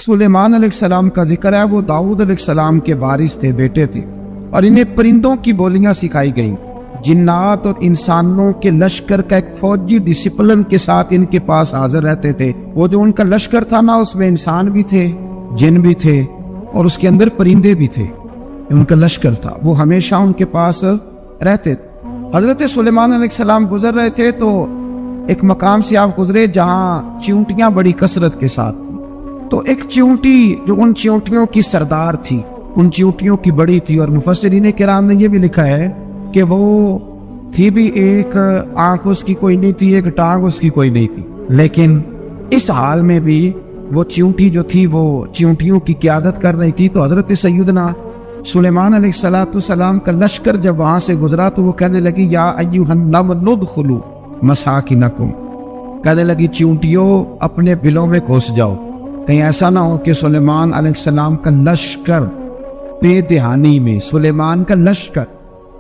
سلیمان علیہ السلام کا ذکر ہے، وہ داؤد علیہ السلام کے وارث تھے، بیٹے تھے، اور انہیں پرندوں کی بولیاں سکھائی گئیں۔ جنات اور انسانوں کے لشکر کا ایک فوجی ڈسپلن کے ساتھ ان کے پاس حاضر رہتے تھے۔ وہ جو ان کا لشکر تھا نا، اس میں انسان بھی تھے، جن بھی تھے، اور اس کے اندر پرندے بھی تھے۔ ان کا لشکر تھا، وہ ہمیشہ ان کے پاس رہتے تھے۔ حضرت سلیمان علیہ السلام گزر رہے تھے تو ایک مقام سے آپ گزرے جہاں چیونٹیاں بڑی کثرت کے ساتھ تھیں۔ تو ایک چیونٹی جو ان چیونٹیوں کی سردار تھی، ان چیونٹیوں کی بڑی تھی، اور مفسرین کرام نے یہ بھی لکھا ہے کہ وہ تھی بھی، ایک آنکھ اس کی کوئی نہیں تھی، ایک ٹانگ اس کی کوئی نہیں تھی، لیکن اس حال میں بھی وہ چیونٹی جو تھی وہ چیونٹیوں کی قیادت کر رہی تھی۔ تو حضرت سیدنا سلیمان علیہ السلام کا لشکر جب وہاں سے گزرا تو وہ کہنے لگی یا ایھا النمل ادخلوا مساکنکم، کہنے لگی چیونٹیوں اپنے بلوں میں گھس جاؤ، کہیں ایسا نہ ہو کہ سلیمان علیہ السلام کا لشکر بے دہانی میں سلیمان کا لشکر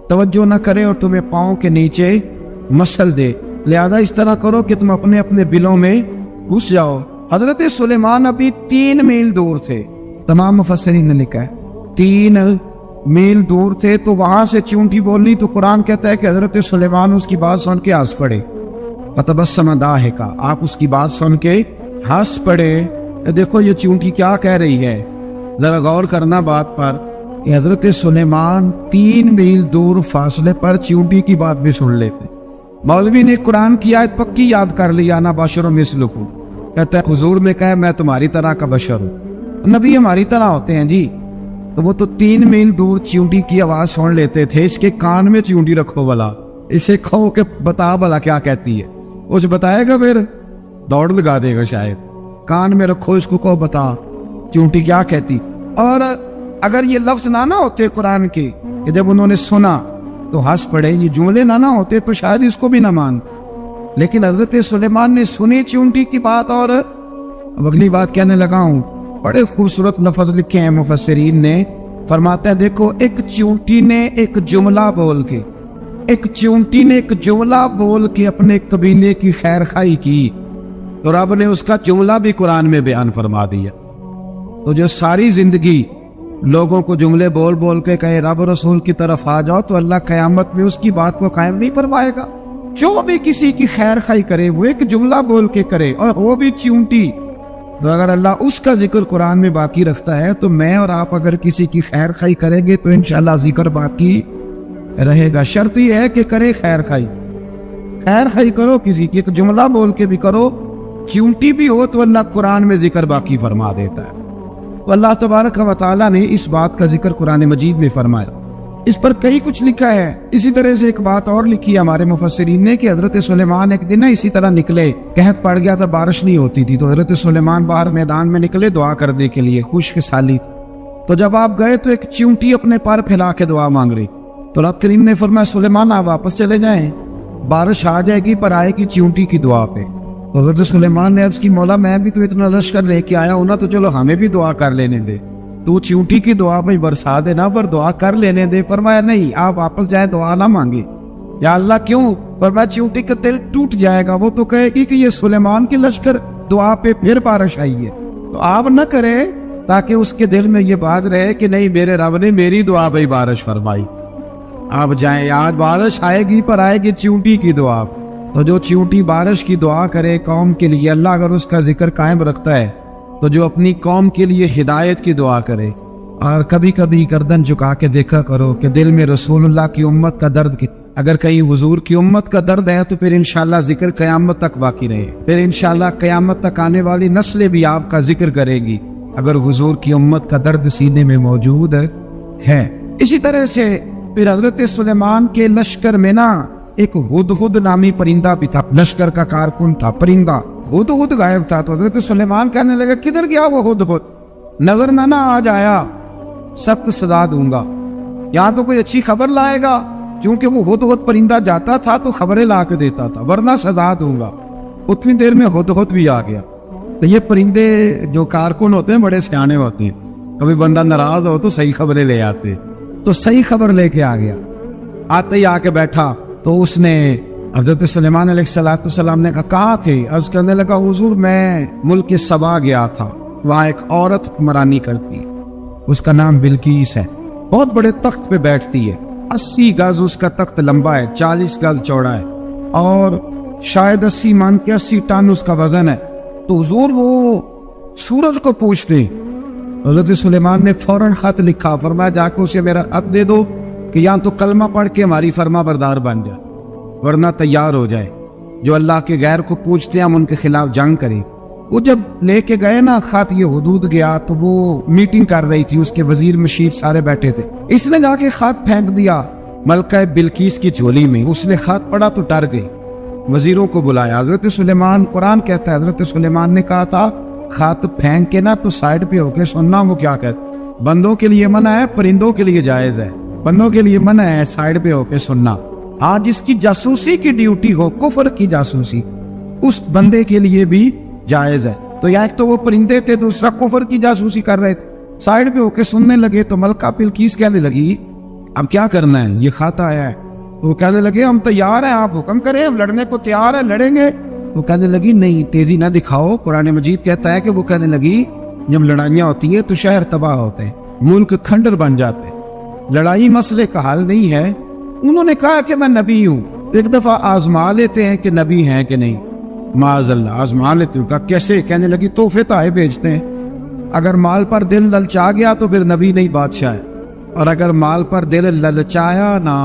توجہ نہ کرے اور تمہیں پاؤں کے نیچے مسل دے، لہذا اس طرح کرو کہ تم اپنے اپنے بلوں میں گھس جاؤ۔ حضرت سلیمان ابھی 3 میل دور تھے، تمام مفسرین نے لکھا ہے 3 میل دور تھے، تو وہاں سے چیونٹی بولی تو قرآن کہتا ہے کہ حضرت سلیمان اس کی بات سن کے ہنس پڑے، فتبسم ضاحکا، آپ اس کی بات سن کے ہنس پڑے۔ دیکھو یہ چیونٹی کیا کہہ رہی ہے، ذرا غور کرنا بات پر کہ حضرت سلیمان 3 میل دور فاصلے پر چیونٹی کی بات بھی سن لیتے۔ مولوی نے قرآن کی آیت پکی یاد کر لی، انا بشر مثلکم، کہتا ہے حضور نے کہا میں تمہاری طرح کا بشر ہوں، نبی ہماری طرح ہوتے ہیں جی۔ تو وہ تو 3 میل دور چیونٹی کی آواز سن لیتے تھے، اس کے کان میں چیونٹی رکھو بلا، اسے کہو کہ بتا بلا کیا کہتی ہے، وہ جو بتائے گا پھر دوڑ لگا دے گا شاید، کان میں رکھو اس کو، کہو بتا چیونٹی کیا کہتی۔ اور اگر یہ لفظ نہ ہوتے قرآن کے کہ جب انہوں نے سنا تو ہنس پڑے، یہ جملے نہ ہوتے تو شاید اس کو بھی نہ مان، لیکن حضرت سلیمان نے سنی چیونٹی کی بات، اور اب اگلی بات کہنے لگا ہوں، بڑے خوبصورت لفظ لکھے ہیں مفسرین نے، فرماتا ہے دیکھو ایک چیونٹی نے ایک جملہ بول کے اپنے قبیلے کی خیر خواہی کی، تو رب نے اس کا جملہ بھی قرآن میں بیان فرما دیا۔ تو جو ساری زندگی لوگوں کو جملے بول بول کے کہے رب رسول کی طرف آ جاؤ، تو اللہ قیامت میں اس کی بات کو قائم نہیں فرمائے گا۔ جو بھی کسی کی خیر خواہی کرے وہ ایک جملہ بول کے کرے، اور وہ بھی چیونٹی، تو اگر اللہ اس کا ذکر قرآن میں باقی رکھتا ہے تو میں اور آپ اگر کسی کی خیر خواہی کریں گے تو انشاءاللہ ذکر باقی رہے گا۔ شرط یہ ہے کہ کرے خیر خواہی کرو، کسی کی ایک جملہ بول کے بھی کرو، چیونٹی بھی ہو تو اللہ قرآن میں ذکر باقی فرما دیتا ہے۔ تو اللہ تبارک و تعالیٰ نے اس بات کا ذکر قرآن مجید میں فرمایا، اس پر کئی کچھ لکھا ہے۔ اسی طرح سے ایک بات اور لکھی ہے ہمارے مفسرین نے کہ حضرت سلیمان ایک دن اسی طرح نکلے، قحط پڑ گیا تھا، بارش نہیں ہوتی تھی، تو حضرت سلیمان باہر میدان میں نکلے دعا کرنے کے لیے، خشک سالی۔ تو جب آپ گئے تو ایک چیونٹی اپنے پر پھیلا کے دعا مانگ رہی، تو رب کریم نے فرمایا سلیمان آپ واپس چلے جائیں، بارش آ جائے گی پر آئے گی چیونٹی کی دعا پہ۔ حضرت سلیمان نے عرض کی مولا میں بھی تو اتنا لشکر لے کے آیا ہوں نا، تو چلو ہمیں بھی دعا کر لینے دے، تو چیونٹی کی دعا پہ برسا دینا پر دعا کر لینے دے۔ فرمایا نہیں، آپ واپس جائیں، دعا نہ مانگے۔ یا اللہ کیوں؟ فرمایا چیونٹی کا دل ٹوٹ جائے گا، وہ تو کہے گی کہ یہ سلیمان کی لشکر دعا پہ پھر بارش آئی ہے، تو آپ نہ کریں تاکہ اس کے دل میں یہ بات رہے کہ نہیں میرے رب نے میری دعا پہ بارش فرمائی۔ آپ جائیں، آج بارش آئے گی پر آئے گی چیونٹی کی دعا۔ تو جو چیونٹی بارش کی دعا کرے قوم کے لیے، اللہ اگر اس کا ذکر قائم رکھتا ہے، تو جو اپنی قوم کے لیے ہدایت کی دعا کرے، اور کبھی کبھی گردن جھکا کے دیکھا کرو کہ دل میں رسول اللہ کی امت کا درد اگر کہیں حضور کی امت کا درد ہے تو پھر انشاءاللہ ذکر قیامت تک باقی رہے، پھر انشاءاللہ قیامت تک آنے والی نسلیں بھی آپ کا ذکر کرے گی اگر حضور کی امت کا درد سینے میں موجود ہے۔ اسی طرح سے پھر حضرت سلیمان کے لشکر میں نا ایک ہدہد نامی پرندہ بھی تھا، لشکر کا کارکن تھا پرندہ، ہدہد غائب تھا۔ تو حضرت سلیمان کہنے لگا کدھر گیا وہ ہدہد، نظر نہ آج آیا، سخت سزا دوں گا، یہاں تو کوئی اچھی خبر لائے گا، چونکہ وہ ہدہد پرندہ جاتا تھا تو خبریں لا کے دیتا تھا، ورنہ سزا دوں گا۔ اتنی دیر میں ہدہد بھی آ گیا۔ تو یہ پرندے جو کارکن ہوتے ہیں بڑے سیانے ہوتے ہیں، کبھی بندہ ناراض ہو تو صحیح خبریں لے آتے، تو صحیح خبر لے کے آ گیا۔ آتے ہی آ کے بیٹھا تو اس نے حضرت سلیمان علیہ السلام نے کہا کہاں تھے؟ عرض کرنے لگا حضور میں ملک سبا گیا تھا، وہاں ایک عورت حکمرانی کرتی ہے، اس کا نام بلقیس ہے، بہت بڑے تخت پہ بیٹھتی ہے، 80 گز اس کا تخت لمبا ہے، 40 گز چوڑا ہے، اور شاید 80 من کے 80 ٹن اس کا وزن ہے۔ تو حضور وہ سورج کو پوچھتے، حضرت سلیمان نے فوراً خط لکھا، فرمایا جا کے اسے میرا خط دے دو کہ یا تو کلمہ پڑھ کے ہماری فرما بردار بن جائے ورنہ تیار ہو جائے، جو اللہ کے غیر کو پوچھتے ہیں ہم ان کے خلاف جنگ کریں۔ وہ جب لے کے گئے نا خط، یہ حدود گیا تو وہ میٹنگ کر رہی تھی، اس کے وزیر مشیر سارے بیٹھے تھے، اس نے جا کے خط پھینک دیا ملکہ بلقیس کی جھولی میں۔ اس نے خط پڑھا تو ڈر گئی، وزیروں کو بلایا۔ حضرت سلیمان، قرآن کہتا ہے حضرت سلیمان نے کہا تھا خط پھینک کے نا تو سائڈ پہ ہو کے سننا۔ وہ کیا کہتا، بندوں کے لیے منع ہے، پرندوں کے لیے جائز ہے، بندوں کے لیے منع ہے سائڈ پہ ہو کے سننا۔ ہاں، جس کی جاسوسی کی ڈیوٹی ہو، کفر کی جاسوسی، اس بندے کے لیے بھی جائز ہے۔ تو یا ایک تو وہ پرندے تھے، دوسرا کفر کی جاسوسی کر رہے تھے، سائڈ پہ ہو کے سننے لگے۔ تو ملکہ بلقیس کہنے لگی اب کیا کرنا ہے، یہ خط آیا ہے۔ وہ کہنے لگے ہم تیار ہیں، آپ حکم کریں، ہم لڑنے کو تیار ہیں، لڑیں گے۔ وہ کہنے لگی نہیں، تیزی نہ دکھاؤ، قرآن مجید کہتا ہے کہ وہ کہنے لگی جب لڑائیاں ہوتی ہیں تو شہر تباہ ہوتے ہیں، ملک کھنڈر بن جاتے ہیں، لڑائی مسئلے کا حل نہیں ہے۔ انہوں نے کہا کہ میں نبی ہوں، ایک دفعہ آزما لیتے ہیں کہ نبی ہیں کہ نہیں، معاذ اللہ آزما لیتے ہوں۔ کہا کیسے؟ کہنے لگی تحفے تائے بھیجتے ہیں، اگر مال پر دل للچا گیا تو پھر نبی نہیں بادشاہ ہے، اور اگر مال پر دل للچایا نہ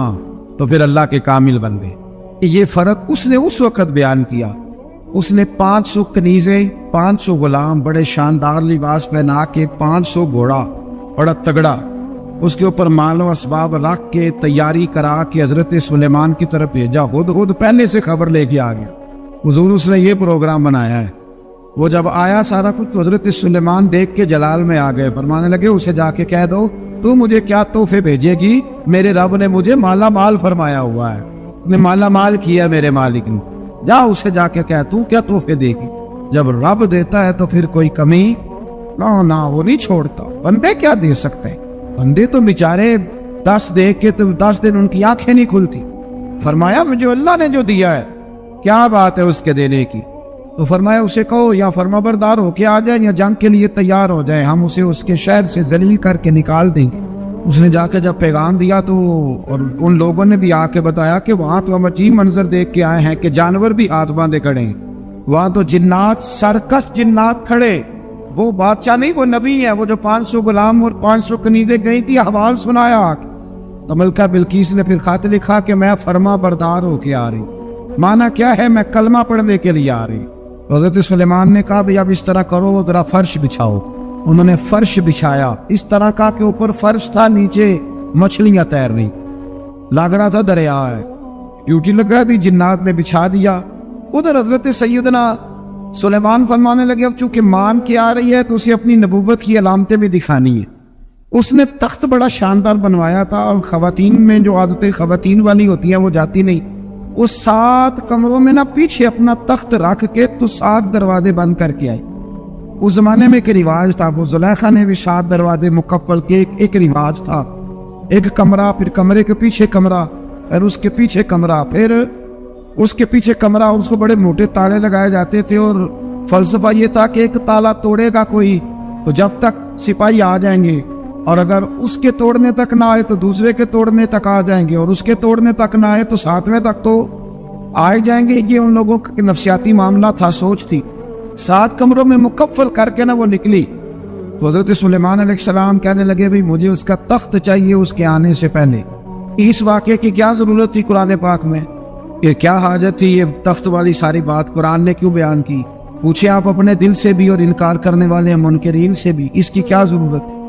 تو پھر اللہ کے کامل بندے۔ یہ فرق اس نے اس وقت بیان کیا۔ اس نے 500 کنیزیں، 500 غلام، بڑے شاندار لباس پہنا کے، 500 گھوڑا بڑا تگڑا، اس کے اوپر مال و اسباب رکھ کے تیاری کرا کے حضرت سلیمان کی طرف بھیجا۔ خود پہلے سے خبر لے کے آ گیا حضور، اس نے یہ پروگرام بنایا ہے۔ وہ جب آیا سارا کچھ، حضرت سلیمان دیکھ کے جلال میں آ گئے، فرمانے لگے اسے جا کے کہہ دو تو مجھے کیا تحفے بھیجے گی، میرے رب نے مجھے مالا مال فرمایا ہوا ہے، نے مالا مال کیا میرے مالک نے، جا اسے جا کے کہہ تو کیا تحفے دے گی۔ جب رب دیتا ہے تو پھر کوئی کمی نہ وہ نہیں چھوڑتا۔ بندے کیا دے سکتے ہیں، بندے تو بیچارے 10 دے کے تو 10 دن ان کی آنکھیں نہیں کھلتی۔ فرمایا مجھے اللہ نے جو دیا ہے کیا بات ہے اس کے دینے کی، تو فرمایا اسے کہو یا فرما بردار ہو کے آ جائے یا جنگ کے لیے تیار ہو جائے، ہم اسے اس کے شہر سے ذلیل کر کے نکال دیں گے۔ اس نے جا کے جب پیغام دیا تو اور ان لوگوں نے بھی آ کے بتایا کہ وہاں تو ہم عجیب منظر دیکھ کے آئے ہیں کہ جانور بھی ہاتھ باندھے کھڑے ہیں، وہاں تو جنات، سرکش جنات کھڑے، وہ بادشاہ نہیں وہ نبی ہے، وہ جو 500 غلام اور 500 کنیزیں گئی تھی حوال سنایا۔ تو ملکہ بلقیس نے پھر خط لکھا کہ میں فرما بردار ہو کے آ رہی، مانا کیا ہے میں کلمہ پڑھنے کے لیے آ رہی۔ حضرت سلیمان نے کہا بھئی اب اس طرح کرو، ذرا فرش بچھاؤ۔ انہوں نے فرش بچھایا، اس طرح کا کہ اوپر فرش تھا، نیچے مچھلیاں تیر رہی، لگ رہا تھا دریا ہے، ڈیوٹی لگ رہی تھی، جنات نے بچھا دیا۔ ادھر حضرت سیدنا سلیمان فرمانے لگے اب چونکہ مان کے آ رہی ہے تو اسے اپنی نبوت کی علامتیں بھی دکھانی ہے۔ اس نے تخت بڑا شاندار بنوایا تھا، اور خواتین میں جو عادتیں خواتین والی ہوتی ہیں وہ جاتی نہیں، وہ 7 کمروں میں نہ پیچھے اپنا تخت رکھ کے تو 7 دروازے بند کر کے آئی۔ اس زمانے میں ایک رواج تھا، وہ زلیخا نے بھی 7 دروازے مکفل کے ایک رواج تھا، ایک کمرہ، پھر کمرے کے پیچھے کمرہ، اور اس کے پیچھے کمرہ، پھر اس کے پیچھے کمرہ، اور اس کو بڑے موٹے تالے لگائے جاتے تھے، اور فلسفہ یہ تھا کہ ایک تالا توڑے گا کوئی تو جب تک سپاہی آ جائیں گے، اور اگر اس کے توڑنے تک نہ آئے تو دوسرے کے توڑنے تک آ جائیں گے، اور اس کے توڑنے تک نہ آئے تو 7ویں تک تو آئے جائیں گے۔ یہ ان لوگوں کا نفسیاتی معاملہ تھا، سوچ تھی۔ 7 کمروں میں مکفل کر کے نہ وہ نکلی تو حضرت سلیمان علیہ السلام کہنے لگے بھئی مجھے اس کا تخت چاہیے اس کے آنے سے پہلے۔ اس واقعے کی کیا ضرورت تھی قرآن پاک میں، یہ کیا حاجت تھی، یہ تخت والی ساری بات قرآن نے کیوں بیان کی؟ پوچھے آپ اپنے دل سے بھی اور انکار کرنے والے منکرین سے بھی، اس کی کیا ضرورت ہے؟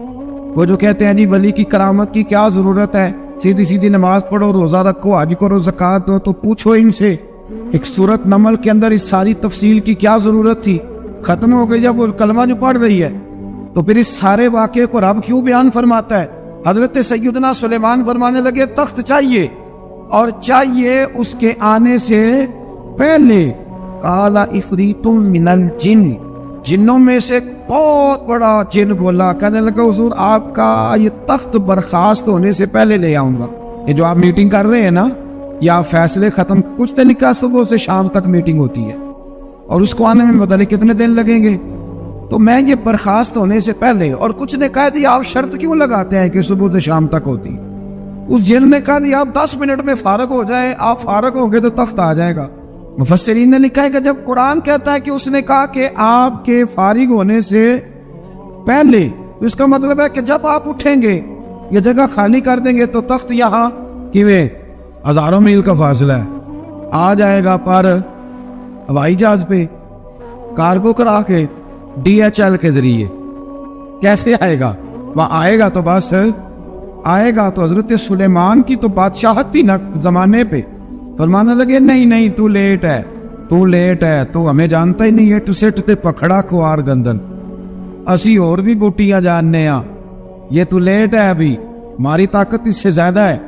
وہ جو کہتے ہیں جی ولی کی کرامت کی کیا ضرورت ہے، سیدھی سیدھی نماز پڑھو، روزہ رکھو، حج کرو، زکوٰۃ دو، تو پوچھو ان سے ایک سورت نمل کے اندر اس ساری تفصیل کی کیا ضرورت تھی؟ ختم ہو گئی جب وہ کلمہ جو پڑھ رہی ہے، تو پھر اس سارے واقعے کو رب کیوں بیان فرماتا ہے؟ حضرت سیدنا سلیمان فرمانے لگے تخت چاہیے، اور چاہیے اس کے آنے سے پہلے۔ قال عفریت من الجن، جنوں میں سے بہت بڑا جن بولا، کہنے لگا حضور آپ کا یہ تخت برخاست ہونے سے پہلے لے آؤں گا۔ یہ جو آپ میٹنگ کر رہے ہیں نا، یا فیصلے ختم، کچھ طریقہ صبح سے شام تک میٹنگ ہوتی ہے، اور اس کو آنے میں پتہ نہیں کتنے دن لگیں گے۔ تو میں یہ برخاست ہونے سے پہلے، اور کچھ نے کہا دیا آپ شرط کیوں لگاتے ہیں کہ صبح سے شام تک ہوتی؟ اس جن نے کہا دیا آپ 10 منٹ میں فارغ ہو جائیں، آپ فارغ ہوں گے تو تخت آ جائے گا۔ مفسرین نے لکھا ہے کہ جب قرآن کہتا ہے کہ اس نے کہا کہ آپ کے فارغ ہونے سے پہلے، تو اس کا مطلب ہے کہ جب آپ اٹھیں گے یہ جگہ خالی کر دیں گے تو تخت یہاں کیویں ہزاروں میل کا فاصلہ ہے آ جائے گا، پر ہوائی جہاز پہ کارگو کرا کے DHL کے ذریعے کیسے آئے گا؟ وہاں آئے گا تو بس آئے گا۔ تو حضرت سلیمان کی تو بادشاہت تھی نا زمانے پہ، فرمانے لگے نہیں نہیں تو لیٹ ہے، تو لیٹ ہے، تو ہمیں جانتا ہی نہیں ہے، تو سٹ تے پکڑا کوار گندن، اسی اور بھی بوٹیاں جاننے ہاں، یہ تو لیٹ ہے، ابھی ہماری طاقت اس سے زیادہ ہے۔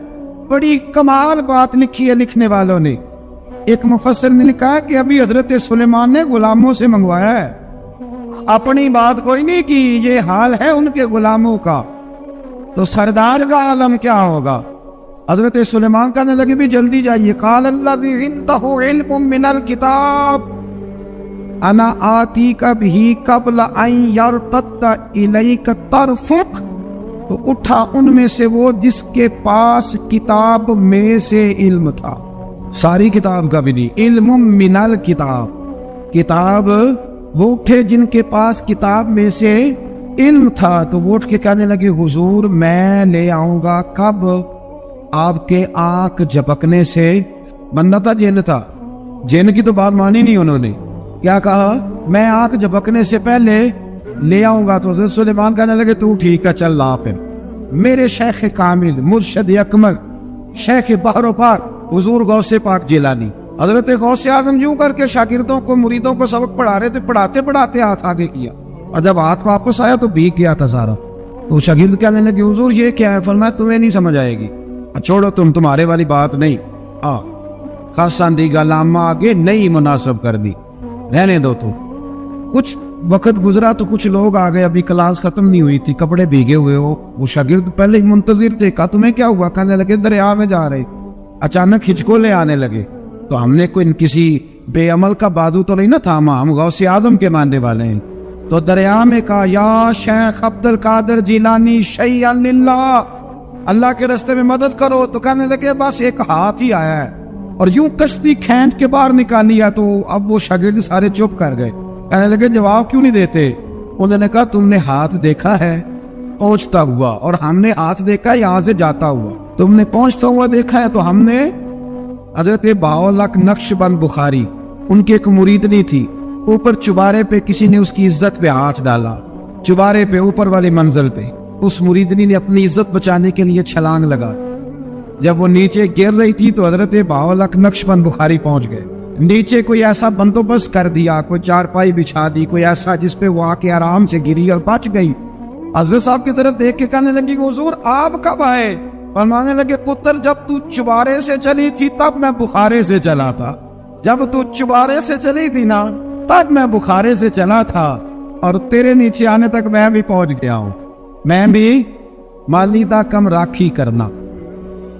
بڑی کمال بات لکھی ہے لکھنے والوں نے۔ ایک مفسر نے لکھا ہے کہ ابھی حضرت سلیمان نے غلاموں سے منگوایا ہے، اپنی بات کوئی نہیں کی، یہ حال ہے ان کے غلاموں کا، تو سردار کا عالم کیا ہوگا؟ حضرت سلیمان کہنے لگے بھی جلدی جائیے، قال الذی عنده علم من الکتاب انا آتیک بہ قبل ان یرتد الیک طرفک، تو اٹھا ان میں سے وہ جس کے پاس کتاب میں سے علم تھا، ساری کتاب کا بھی نہیں، علم من الکتاب، کتاب وہ اٹھے جن کے پاس کتاب میں سے علم تھا، تو وہ اٹھ کے کہنے لگے حضور میں لے آؤں گا کب؟ آپ کے آنکھ جھپکنے سے۔ بندہ تھا جن تھا، جن کی تو بات مانی نہیں انہوں نے، کیا کہا؟ میں آنکھ جھپکنے سے پہلے لے آؤں گا۔ تو حضرت سلیمان کہنے لگے تو ٹھیک ہے چل لا، پھر میرے شیخ کامل مرشد اکمل شیخ بحر و پار حضور غوث پاک جیلانی، حضرت غوث اعظم یوں کر کے شاگردوں کو مریدوں کو سبق پڑھا رہے تھے، پڑھاتے پڑھاتے ہاتھ آگے کیا، اور جب ہاتھ واپس آیا تو بھیگ گیا تھا سارا۔ تو شاگرد کہنے لگے حضور یہ کیا ہے؟ فرمایا تمہیں نہیں سمجھ آئے گی، چھوڑو تمہارے والی بات نہیں، خاصاں دی گلامہ آگے نہیں مناسب کر دی، رہنے دو۔ تو کچھ وقت گزرا تو کچھ لوگ آ گئے، ابھی کلاس ختم نہیں ہوئی تھی، کپڑے بھیگے ہوئے ہو، وہ شاگرد پہلے ہی منتظر تھے، کہا تمہیں کیا ہوا؟ کہنے لگے دریا میں جا رہے، اچانک ہچکولے آنے لگے، تو ہم نے کوئی کسی بے عمل کا بازو تو نہیں نہ تھاما، ہم غوث اعظم کے ماننے والے ہیں، تو دریا میں کہا یا شیخ عبد القادر جیلانی شیئا للہ، اللہ کے راستے میں مدد کرو۔ تو کہنے لگے بس ایک ہاتھ ہی آیا ہے، اور یوں کشتی کھینچ کے باہر نکالی ہے۔ تو اب وہ شاگرد سارے چپ کر گئے، کہنے لگے جواب کیوں نہیں دیتے؟ انہوں نے کہا تم نے ہاتھ دیکھا ہے پہنچتا ہوا، اور ہم نے ہاتھ دیکھا ہے یہاں سے جاتا ہوا، تم نے پہنچتا ہوا دیکھا ہے، تو ہم نے حضرت بہاءالحق نقشبند بخاری ان کی ایک مریدنی تھی، اوپر چبارے پہ کسی نے اس کی عزت پہ ہاتھ ڈالا، چبارے پہ اوپر والی منزل پہ، اس مریدنی نے اپنی عزت بچانے کے لیے چھلانگ لگا، جب وہ نیچے گر رہی تھی تو حضرت بہاءالحق نقشبند بخاری پہنچ گئے، نیچے کوئی ایسا بندوبست کر دیا، کوئی چارپائی بچھا دی، کوئی ایسا جس پہ وہ آ کے آرام سے گری اور بچ گئی۔ حضرت صاحب کی طرف دیکھ کے کہنے لگی حضور آپ کب آئے؟ فرمانے لگے پتر جب تو چبارے سے چلی تھی تب میں بخارے سے چلا تھا، جب تو چبارے سے چلی تھی نا تب میں بخارے سے چلا تھا، اور تیرے نیچے آنے تک میں بھی پہنچ گیا ہوں، میں بھی مالیدہ کم راکھی کرنا،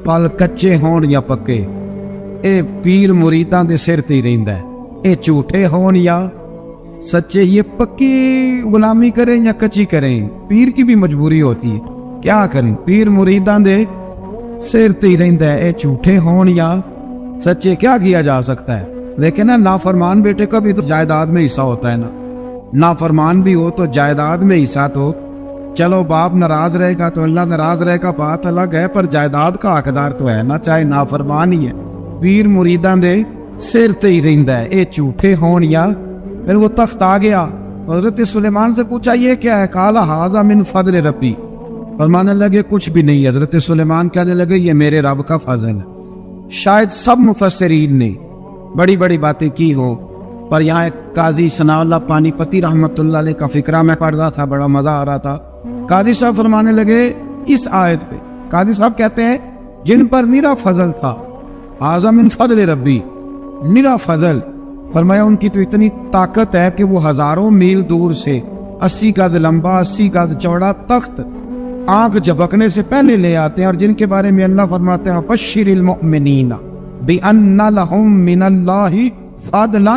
پل کچے ہون یا پکے، اے پیر مریداں دے سر تے رہندا ہے، اے جھوٹے ہون یا سچے، یہ پکی غلامی کریں یا کچی کریں، پیر کی بھی مجبوری ہوتی ہے، کیا کریں، پیر مریداں دے سر تے رہندا ہے، اے جھوٹے ہون یا سچے، کیا کیا جا سکتا ہے؟ لیکن نا نافرمان بیٹے کا بھی تو جائیداد میں حصہ ہوتا ہے نا، نافرمان بھی ہو تو جائیداد میں حصہ، تو چلو باپ ناراض رہے گا تو اللہ ناراض رہے گا، بات الگ ہے، پر جائیداد کا حقدار تو ہے نا، چاہے نافرمان ہی ہے۔ پیر مریداں دے سر تے ہی رہندا ہے، اے جھوٹے ہون یا۔ پھر وہ تخت آ گیا، حضرت سلیمان سے پوچھا یہ کیا ہے؟ قال ھذا من فضل ربی، فرمانے لگے کچھ بھی نہیں، حضرت سلیمان کہنے لگے یہ میرے رب کا فضل ہے۔ شاید سب مفسرین نے بڑی بڑی باتیں کی ہوں، پر یہاں ایک قاضی ثناء اللہ پانی پتی رحمت اللہ علیہ کا فقرہ میں پڑھ رہا تھا، بڑا مزہ آ رہا تھا۔ قاضی صاحب فرمانے لگے اس آیت پہ، قاضی صاحب کہتے ہیں جن پر نرا فضل تھا، ھذا من فضل ربی، نرا فضل، فرمایا ان کی تو اتنی طاقت ہے کہ وہ ہزاروں میل دور سے 80 گز لمبا 80 گز چوڑا تخت آنکھ جھپکنے سے پہلے لے آتے ہیں، اور جن کے بارے میں اللہ فرماتے ہیں بشر المؤمنین بِأَنَّ لَهُم مِّنَ اللَّهِ فَضْلًا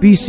20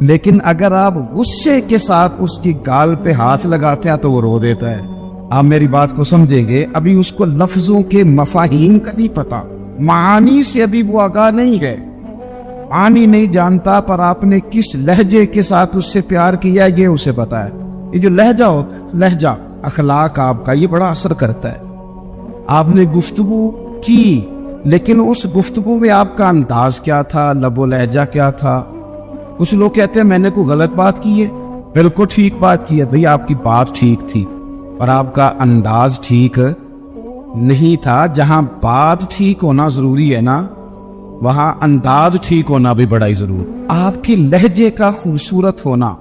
لیکن اگر آپ غصے کے ساتھ اس کی گال پہ ہاتھ لگاتے ہیں تو وہ رو دیتا ہے. آپ میری بات کو سمجھیں گے. ابھی اس کو لفظوں کے مفاہیم کا نہیں پتا, معانی سے ابھی وہ آگاہ نہیں ہے, معانی نہیں جانتا, پر آپ نے کس لہجے کے ساتھ اس سے پیار کیا یہ اسے پتا ہے. یہ جو لہجہ ہوتا ہے, لہجہ اخلاق آپ کا, یہ بڑا اثر کرتا ہے. آپ نے گفتگو کی, لیکن اس گفتگو میں آپ کا انداز کیا تھا, لب و لہجہ کیا تھا. کچھ لوگ کہتے ہیں میں نے کوئی غلط بات کی ہے. بالکل ٹھیک بات کی ہے بھئی, آپ کی بات ٹھیک تھی اور آپ کا انداز ٹھیک نہیں تھا. جہاں بات ٹھیک ہونا ضروری ہے نا, وہاں انداز ٹھیک ہونا بھی بڑا ہی ضروری. آپ کے لہجے کا خوبصورت ہونا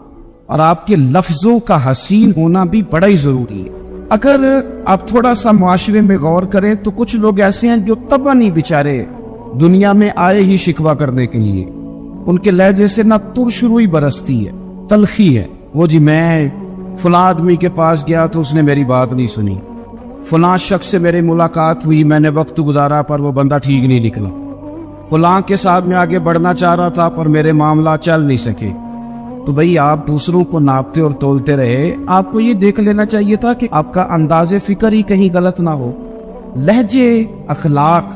اور آپ کے لفظوں کا حسین ہونا بھی بڑا ہی ضروری ہے. اگر آپ تھوڑا سا معاشرے میں غور کریں تو کچھ لوگ ایسے ہیں جو طبعاً ہی بیچارے دنیا میں آئے ہی شکوہ کرنے کے لیے. ان کے لہجے سے نہ ترش روئی برستی ہے, تلخی ہے. وہ جی میں فلاں آدمی کے پاس گیا تو اس نے میری بات نہیں سنی, فلاں شخص سے میری ملاقات ہوئی, میں نے وقت گزارا پر وہ بندہ ٹھیک نہیں نکلا, فلاں کے ساتھ میں آگے بڑھنا چاہ رہا تھا پر میرے معاملہ چل نہیں سکے. تو بھئی آپ دوسروں کو ناپتے اور تولتے رہے, آپ کو یہ دیکھ لینا چاہیے تھا کہ آپ کا انداز فکر ہی کہیں غلط نہ ہو. لہجے, اخلاق,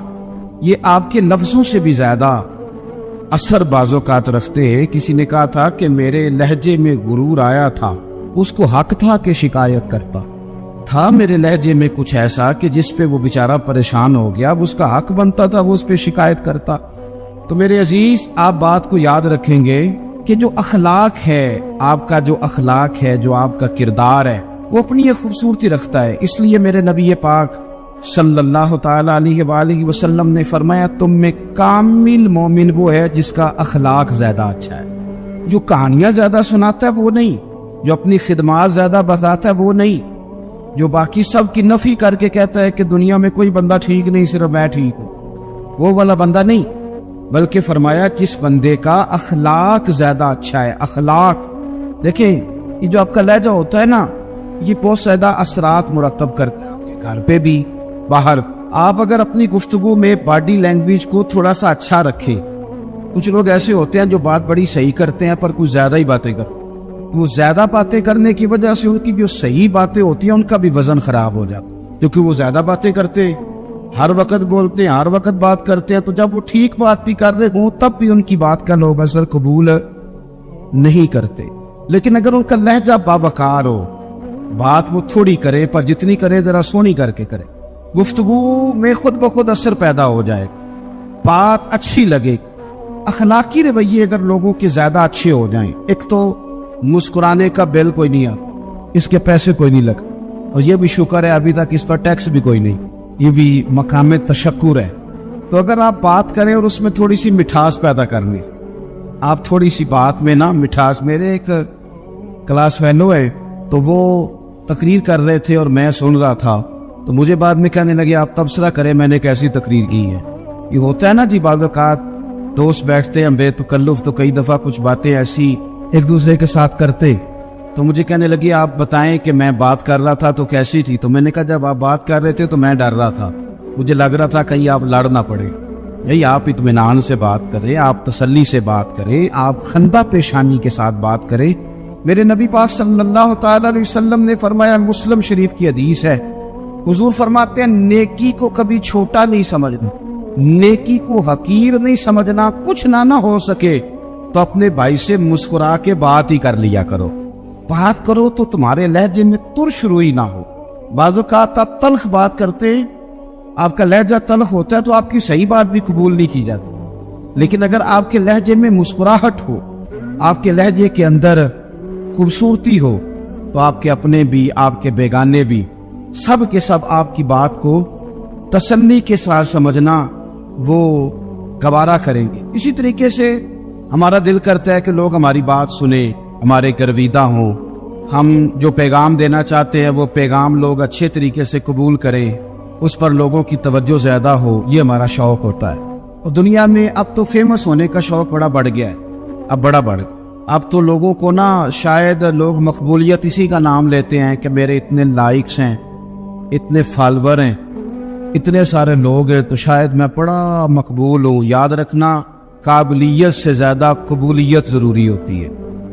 یہ آپ کے لفظوں سے بھی زیادہ اثر بعض اوقات رکھتے ہیں. کسی نے کہا تھا کہ میرے لہجے میں غرور آیا تھا, اس کو حق تھا کہ شکایت کرتا تھا. میرے لہجے میں کچھ ایسا کہ جس پہ وہ بیچارہ پریشان ہو گیا, اب اس کا حق بنتا تھا وہ اس پہ شکایت کرتا. تو میرے عزیز, آپ بات کو یاد رکھیں گے کہ جو اخلاق ہے, آپ کا جو اخلاق ہے, جو آپ کا کردار ہے, وہ اپنی ایک خوبصورتی رکھتا ہے. اس لیے میرے نبی پاک صلی اللہ تعالی علیہ وآلہ وسلم نے فرمایا تم میں کامل مومن وہ ہے جس کا اخلاق زیادہ اچھا ہے. جو کہانیاں زیادہ سناتا ہے وہ نہیں, جو اپنی خدمات زیادہ بتاتا ہے وہ نہیں, جو باقی سب کی نفی کر کے کہتا ہے کہ دنیا میں کوئی بندہ ٹھیک نہیں صرف میں ٹھیک ہوں, وہ والا بندہ نہیں. بلکہ فرمایا جس بندے کا اخلاق زیادہ اچھا ہے. اخلاق دیکھیں, یہ جو آپ کا لہجہ ہوتا ہے نا, یہ بہت زیادہ اثرات مرتب کرتا ہے آپ کے گھر پہ بھی باہر. آپ اگر اپنی گفتگو میں باڈی لینگویج کو تھوڑا سا اچھا رکھیں, کچھ لوگ ایسے ہوتے ہیں جو بات بڑی صحیح کرتے ہیں پر کچھ زیادہ ہی باتیں کرتے ہیں. وہ زیادہ باتیں کرنے کی وجہ سے ان کی جو صحیح باتیں ہوتی ہیں ان کا بھی وزن خراب ہو جاتا ہے, کیونکہ وہ زیادہ باتیں کرتے, ہر وقت بولتے ہیں, ہر وقت بات کرتے ہیں. تو جب وہ ٹھیک بات بھی کر رہے ہوں تب بھی ان کی بات کا لوگ اثر قبول نہیں کرتے. لیکن اگر ان کا لہجہ باوقار ہو, بات وہ تھوڑی کرے پر جتنی کرے ذرا سونی کر کے کرے, گفتگو میں خود بخود اثر پیدا ہو جائے, بات اچھی لگے. اخلاقی رویے اگر لوگوں کے زیادہ اچھے ہو جائیں, ایک تو مسکرانے کا بل کوئی نہیں آتا, اس کے پیسے کوئی نہیں لگتے, اور یہ بھی شکر ہے ابھی تک اس پر ٹیکس بھی کوئی نہیں, یہ بھی مقام تشکر ہے. تو اگر آپ بات کریں اور اس میں تھوڑی سی مٹھاس پیدا کر لیں, آپ تھوڑی سی بات میں نا مٹھاس. میرے ایک کلاس فیلو ہے, تو وہ تقریر کر رہے تھے اور میں سن رہا تھا, تو مجھے بعد میں کہنے لگے آپ تبصرہ کریں میں نے کیسی تقریر کی ہے. یہ ہوتا ہے نا جی, بعض اوقات دوست بیٹھتے ہیں بے تکلف, تو کئی دفعہ کچھ باتیں ایسی ایک دوسرے کے ساتھ کرتے, تو مجھے کہنے لگی آپ بتائیں کہ میں بات کر رہا تھا تو کیسی تھی. تو میں نے کہا جب آپ بات کر رہے تھے تو میں ڈر رہا تھا, مجھے لگ رہا تھا کہیں آپ لڑ نہ پڑے. یہی آپ اطمینان سے بات کریں, آپ تسلی سے بات کریں, آپ خندہ پیشانی کے ساتھ بات کریں. میرے نبی پاک صلی اللہ تعالی علیہ وسلم نے فرمایا, مسلم شریف کی حدیث ہے, حضور فرماتے ہیں نیکی کو کبھی چھوٹا نہیں سمجھنا, نیکی کو حقیر نہیں سمجھنا. کچھ نہ ہو سکے تو اپنے بھائی سے مسکرا کے بات ہی کر لیا کرو, بات کرو تو تمہارے لہجے میں ترش روئی نہ ہو. بعض اوقات آپ تلخ بات کرتے ہیں, آپ کا لہجہ تلخ ہوتا ہے تو آپ کی صحیح بات بھی قبول نہیں کی جاتی. لیکن اگر آپ کے لہجے میں مسکراہٹ ہو, آپ کے لہجے کے اندر خوبصورتی ہو, تو آپ کے اپنے بھی آپ کے بیگانے بھی سب کے سب آپ کی بات کو تسلی کے ساتھ سمجھنا وہ گوارا کریں گے. اسی طریقے سے ہمارا دل کرتا ہے کہ لوگ ہماری بات سنیں, ہمارے گرویدہ ہوں, ہم جو پیغام دینا چاہتے ہیں وہ پیغام لوگ اچھے طریقے سے قبول کریں, اس پر لوگوں کی توجہ زیادہ ہو, یہ ہمارا شوق ہوتا ہے. اور دنیا میں اب تو فیمس ہونے کا شوق بڑا بڑھ گیا ہے, اب بڑا بڑھ. اب تو لوگوں کو نا شاید لوگ مقبولیت اسی کا نام لیتے ہیں کہ میرے اتنے لائکس ہیں, اتنے فالور ہیں, اتنے سارے لوگ ہیں, تو شاید میں بڑا مقبول ہوں. یاد رکھنا, قابلیت سے زیادہ قبولیت ضروری ہوتی ہے.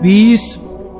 20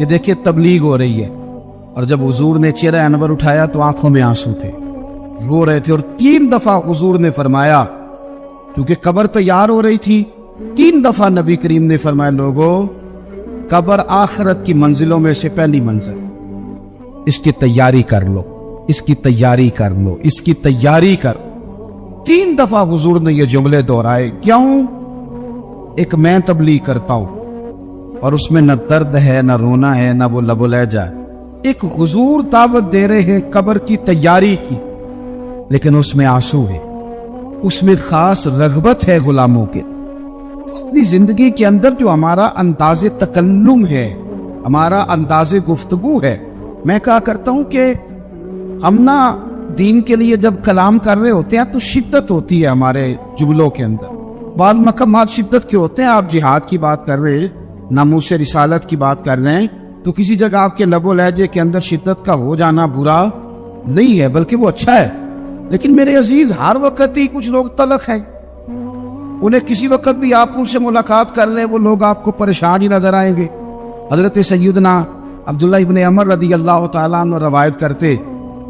یہ دیکھیے تبلیغ ہو رہی ہے، اور جب حضور نے چہرہ انور اٹھایا تو آنکھوں میں آنسو تھے، رو رہے تھے، اور 3 دفعہ حضور نے فرمایا، کیونکہ قبر تیار ہو رہی تھی، 3 دفعہ نبی کریم نے فرمایا لوگوں قبر آخرت کی منزلوں میں سے پہلی منزل، اس کی تیاری کر لو، اس کی تیاری کر لو، اس کی تیاری کر۔ 3 دفعہ حضور نے یہ جملے دہرائے، کیوں؟ ایک میں تبلیغ کرتا ہوں اور اس میں نہ درد ہے، نہ رونا ہے، نہ وہ لب و لہجہ ہے، ایک حضور دعوت دے رہے ہیں قبر کی تیاری کی، لیکن اس میں آنسو ہے، اس میں خاص رغبت ہے غلاموں کے۔ اپنی زندگی کے اندر جو ہمارا انداز تکلم ہے، ہمارا انداز گفتگو ہے، میں کہا کرتا ہوں کہ ہم نا دین کے لیے جب کلام کر رہے ہوتے ہیں تو شدت ہوتی ہے ہمارے جملوں کے اندر، بعض مقامات شدت کے ہوتے ہیں، آپ جہاد کی بات کر رہے ہیں، ناموس رسالت کی بات کر رہے ہیں، تو کسی جگہ آپ کے لب و لہجے کے اندر شدت کا ہو جانا برا نہیں ہے، بلکہ وہ اچھا ہے۔ لیکن میرے عزیز، ہر وقت ہی کچھ لوگ تلخ ہیں، انہیں کسی وقت بھی آپ ان سے ملاقات کر لیں وہ لوگ آپ کو پریشان ہی نظر آئیں گے۔ حضرت سیدنا عبداللہ ابن عمر رضی اللہ تعالیٰ عنہ روایت کرتے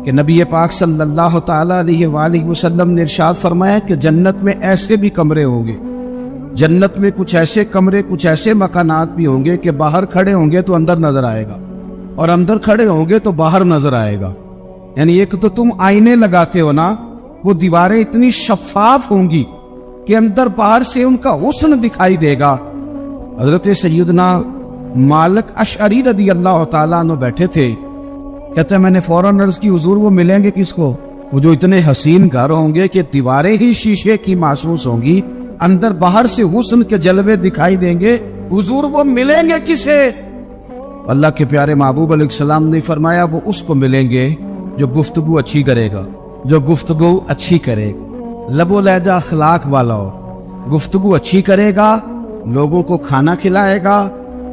کہ نبی پاک صلی اللہ تعالیٰ علیہ وآلہ وسلم نے ارشاد فرمایا کہ جنت میں ایسے بھی کمرے ہوں گے، جنت میں کچھ ایسے کمرے، کچھ ایسے مکانات بھی ہوں گے کہ باہر کھڑے ہوں گے تو اندر نظر آئے گا، اور اندر کھڑے ہوں گے تو باہر نظر آئے گا۔ یعنی ایک تو تم آئینے لگاتے ہو نا، وہ دیواریں اتنی شفاف ہوں گی کہ اندر باہر سے ان کا حسن دکھائی دے گا۔ حضرت سیدنا مالک اشعری رضی اللہ تعالیٰ عنہ بیٹھے تھے، کہتے ہیں میں نے فوراً عرض کی حضور وہ ملیں گے کس کو؟ وہ جو اتنے حسین گھر ہوں گے کہ دیواریں ہی شیشے کی محسوس ہوں گی، اندر باہر سے حسن کے جلوے دکھائی دیں گے، حضور وہ ملیں گے کسے؟ اللہ کے پیارے محبوب علیہ السلام نے فرمایا وہ اس کو ملیں گے جو گفتگو اچھی کرے گا، جو گفتگو اچھی کرے گا، لب و لہجہ اخلاق والا ہو، گفتگو اچھی کرے گا، لوگوں کو کھانا کھلائے گا،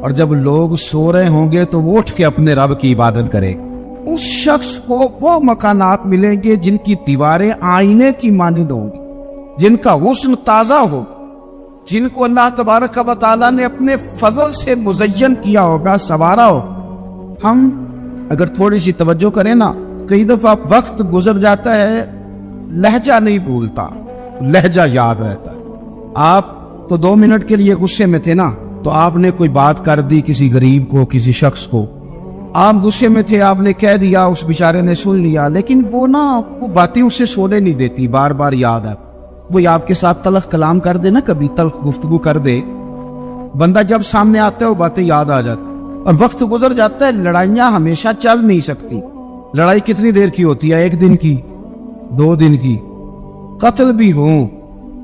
اور جب لوگ سو رہے ہوں گے تو وہ اٹھ کے اپنے رب کی عبادت کرے گا۔ اس شخص کو وہ مکانات ملیں گے جن کی دیواریں آئینے کی مانند ہوں گی، جن کا حسن تازہ ہو، جن کو اللہ تبارک و تعالیٰ نے اپنے فضل سے مزین کیا ہوگا، سنوارا ہو۔ ہم اگر تھوڑی سی توجہ کریں نا، کئی دفعہ وقت گزر جاتا ہے، لہجہ نہیں بھولتا، لہجہ یاد رہتا ہے۔ آپ تو 2 منٹ کے لیے غصے میں تھے نا، تو آپ نے کوئی بات کر دی کسی غریب کو، کسی شخص کو، آپ غصے میں تھے، آپ نے کہہ دیا، اس بیچارے نے سن لیا، لیکن وہ باتیں اسے سونے نہیں دیتی، بار بار یاد آتی۔ وہ آپ کے ساتھ تلخ کلام کر دے نا، کبھی تلخ گفتگو کر دے، بندہ جب سامنے آتا ہے وہ باتیں یاد آ جاتی، اور وقت گزر جاتا ہے۔ لڑائیاں ہمیشہ چل نہیں سکتی، لڑائی کتنی دیر کی ہوتی ہے؟ 1 دن کی، 2 دن کی۔ قتل بھی ہوں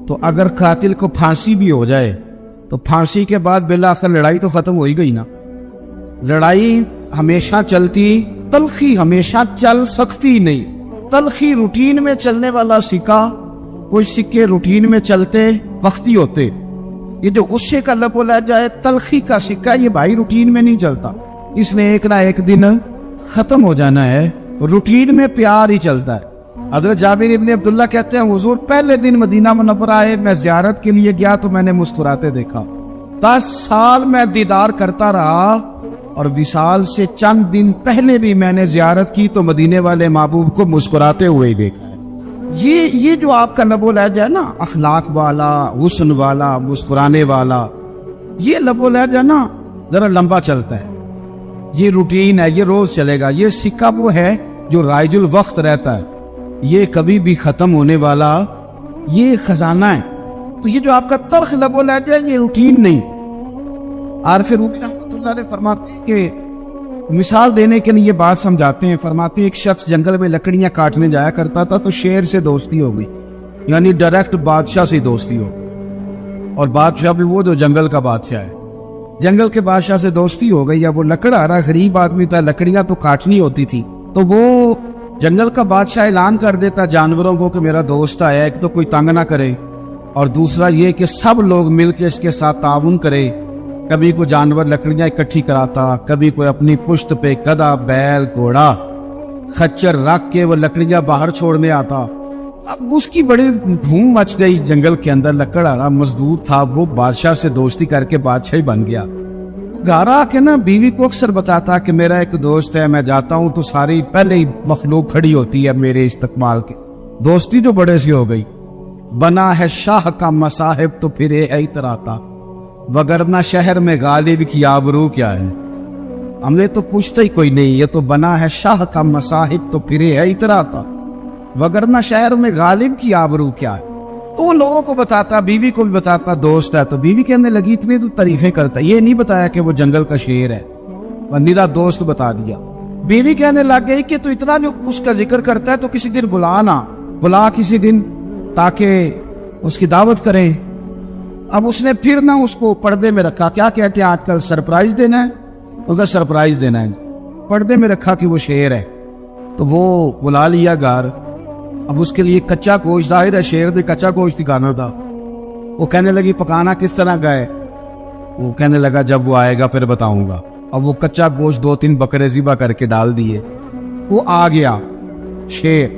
تو اگر قاتل کو پھانسی بھی ہو جائے تو پھانسی کے بعد بالآخر لڑائی تو ختم ہو ہی گئی نا۔ لڑائی ہمیشہ چلتی، تلخی ہمیشہ چل سکتی نہیں۔ تلخی روٹین میں چلنے والا سکہ، کوئی سکے روٹین میں چلتے وقتی ہوتے، یہ جو غصے کا لب و لہجہ ہے، تلخی کا سکہ، یہ بھائی روٹین میں نہیں چلتا، اس نے ایک نہ ایک دن ختم ہو جانا ہے۔ روٹین میں پیار ہی چلتا ہے۔ حضرت جابر ابن عبداللہ کہتے ہیں حضور پہلے دن مدینہ منورہ آئے، میں زیارت کے لیے گیا تو میں نے مسکراتے دیکھا، 10 سال میں دیدار کرتا رہا، اور وصال سے چند دن پہلے بھی میں نے زیارت کی تو مدینے والے محبوب کو مسکراتے ہوئے ہی دیکھا ہے۔ یہ جو آپ کا لب و لہجہ ہے نا، اخلاق والا، حسن والا، مسکرانے والا، یہ لب و لہجہ نا ذرا لمبا چلتا ہے، یہ روٹین ہے، یہ روز چلے گا۔ یہ سکہ وہ ہے جو رائج الوقت رہتا ہے، یہ کبھی بھی ختم ہونے والا یہ خزانہ ہے۔ تو یہ جو آپ کا تلخ لب و لہجہ ہے، یہ روٹین نہیں۔ عارف رومی رحمۃ اللہ علیہ فرماتے ہیں کہ مثال دینے کے لیے یہ بات سمجھاتے ہیں، فرماتے ہیں ایک شخص جنگل میں لکڑیاں کاٹنے جایا کرتا تھا تو شیر سے دوستی ہو گئی، یعنی ڈائریکٹ بادشاہ سے دوستی ہو، اور بادشاہ بھی وہ جو جنگل کا بادشاہ ہے، جنگل کے بادشاہ سے دوستی ہو گئی۔ اب وہ لکڑہارا غریب آدمی تھا، لکڑیاں تو کاٹنی ہوتی تھی، تو وہ جنگل کا بادشاہ اعلان کر دیتا جانوروں کو کہ میرا دوست آیا، ایک تو کوئی تنگ نہ کرے، اور دوسرا یہ کہ سب لوگ مل کے اس کے ساتھ تعاون کرے۔ کبھی کوئی جانور لکڑیاں اکٹھی کراتا، کبھی کوئی اپنی پشت پہ گدھا، بیل، گھوڑا، خچر رکھ کے وہ لکڑیاں باہر چھوڑنے آتا۔ اب اس کی بڑی دھوم مچ گئی جنگل کے اندر، لکڑہارا مزدور تھا، وہ بادشاہ سے دوستی کر کے بادشاہ ہی بن گیا۔ گھر آ کے نا بیوی کو اکثر بتاتا کہ میرا ایک دوست ہے، میں جاتا ہوں تو ساری پہلے ہی مخلوق کھڑی ہوتی ہے میرے استقبال کے. دوستی جو بڑے سی ہو گئی. بنا ہے شاہ کا مصاحب تو پھر ہے اتراتا، وگرنہ شہر میں غالب کی آبرو کیا ہے. ہم نے تو پوچھتا ہی کوئی نہیں، یہ تو بنا ہے شاہ کا مصاحب تو پھر ہے اتراتا، وگرنہ شہر میں غالب کی آبرو کیا ہے. تو وہ لوگوں کو بتاتا، بیوی کو بھی بتاتا دوست ہے. تو بیوی کہنے لگی اتنی تو تعریفیں کرتا، یہ نہیں بتایا کہ وہ جنگل کا شیر ہے، بندیدہ دوست بتا دیا. بیوی کہنے لگ گئی کہ تو اتنا جو اس کا ذکر کرتا ہے تو کسی دن بلا کسی دن تاکہ اس کی دعوت کریں. اب اس نے پھر نہ اس کو پردے میں رکھا. کیا کہتے ہیں آج کل سرپرائز دینا ہے، اگر سرپرائز دینا ہے پردے میں رکھا کہ وہ شیر ہے. تو وہ بلا لیا گھر. اب اس کے لیے کچا گوشت، ظاہر ہے شیر نے کچا گوشت دکھانا تھا. وہ کہنے لگی پکانا کس طرح گئے؟ وہ کہنے لگا جب وہ آئے گا پھر بتاؤں گا. اب وہ کچا گوشت 2-3 بکرے ذبح کر کے ڈال دیے. وہ آ گیا شیر.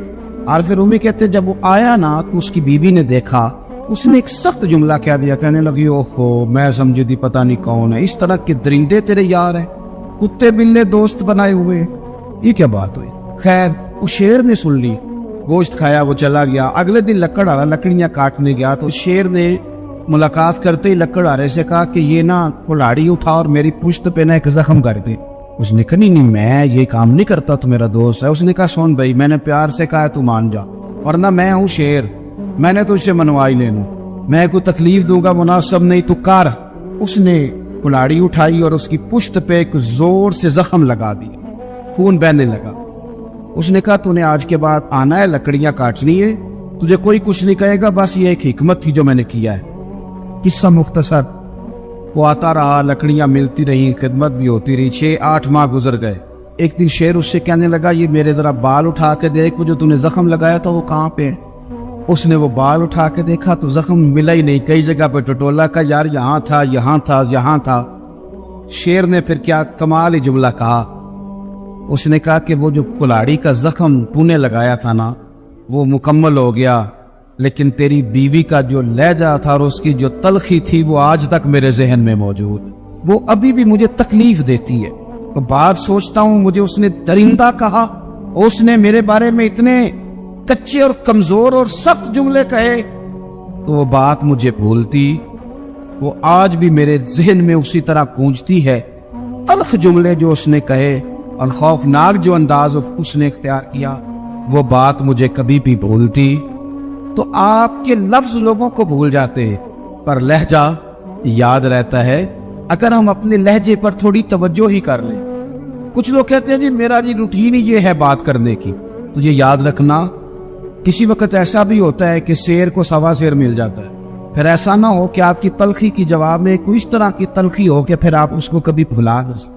اور پھر امی کہتے جب وہ آیا نا تو اس کی بیوی نے دیکھا، اس نے ایک سخت جملہ کہہ دیا. کہنے لگی اوہو میں سمجھی تھی پتہ نہیں کون ہے، اس طرح کے درندے تیرے یار ہیں، کتے بلے دوست بنائے ہوئے، یہ کیا بات ہوئی؟ خیر وہ شیر نے سن لی، گوشت کھایا، وہ چلا گیا. اگلے دن لکڑیاں کاٹنے گیا تو شیر نے ملاقات کرتے ہی لکڑہارے سے کہا کہ یہ نا کلاڑی اٹھا اور میری پشت پہ نا ایک زخم کر دے. اس نے کہا نہیں میں یہ کام نہیں کرتا، تو میرا دوست ہے. اس نے کہا سن بھائی میں نے پیار سے کہا تو مان جا، ورنہ میں ہوں شیر، میں نے تجھ سے منوائی لینا، میں کوئی تکلیف دوں گا مناسب نہیں تو کر. اس نے کلاڑی اٹھائی اور اس کی پشت پہ ایک زور سے زخم لگا دیا، خون بہنے لگا. اس نے کہا تو نے آج کے بعد آنا ہے، لکڑیاں کاٹنی ہے، تجھے کوئی کچھ نہیں کہے گا، بس یہ ایک حکمت تھی جو میں نے کیا ہے. قصہ مختصر. وہ آتا رہا، لکڑیاں ملتی رہی، خدمت بھی ہوتی رہی. 6-8 ماہ گزر گئے. ایک دن شیر اس سے کہنے لگا یہ میرے ذرا بال اٹھا کے دیکھ، وہ جو تو نے زخم لگایا تھا وہ کہاں پہ ہے؟ اس نے وہ بال اٹھا کے دیکھا تو زخم ملا ہی نہیں، کئی جگہ پہ ٹٹولا کا یار یہاں تھا یہاں تھا یہاں تھا. شیر نے پھر کیا کمال ہی جملہ کہا. اس نے کہا کہ وہ جو کلاڑی کا زخم تو نے لگایا تھا نا وہ مکمل ہو گیا، لیکن تیری بیوی کا جو لہجہ تھا اور اس کی جو تلخی تھی وہ آج تک میرے ذہن میں موجود، وہ ابھی بھی مجھے تکلیف دیتی ہے. تو بات سوچتا ہوں مجھے اس نے درندہ کہا، اس نے میرے بارے میں اتنے کچے اور کمزور اور سخت جملے کہے، تو وہ بات مجھے بھولتی، وہ آج بھی میرے ذہن میں اسی طرح گونجتی ہے. تلخ جملے جو اس نے کہے اور خوفناک جو انداز اس نے اختیار کیا، وہ بات مجھے کبھی بھی بھولتی. تو آپ کے لفظ لوگوں کو بھول جاتے ہیں پر لہجہ یاد رہتا ہے اگر ہم اپنے لہجے پر تھوڑی توجہ ہی کر لیں. کچھ لوگ کہتے ہیں جی میرا جی روٹین ہی یہ ہے بات کرنے کی، تو یہ یاد رکھنا کسی وقت ایسا بھی ہوتا ہے کہ شیر کو سوا شیر مل جاتا ہے. پھر ایسا نہ ہو کہ آپ کی تلخی کی جواب میں کوئی اس طرح کی تلخی ہو کہ پھر آپ اس کو کبھی بھلا نہ سکیں.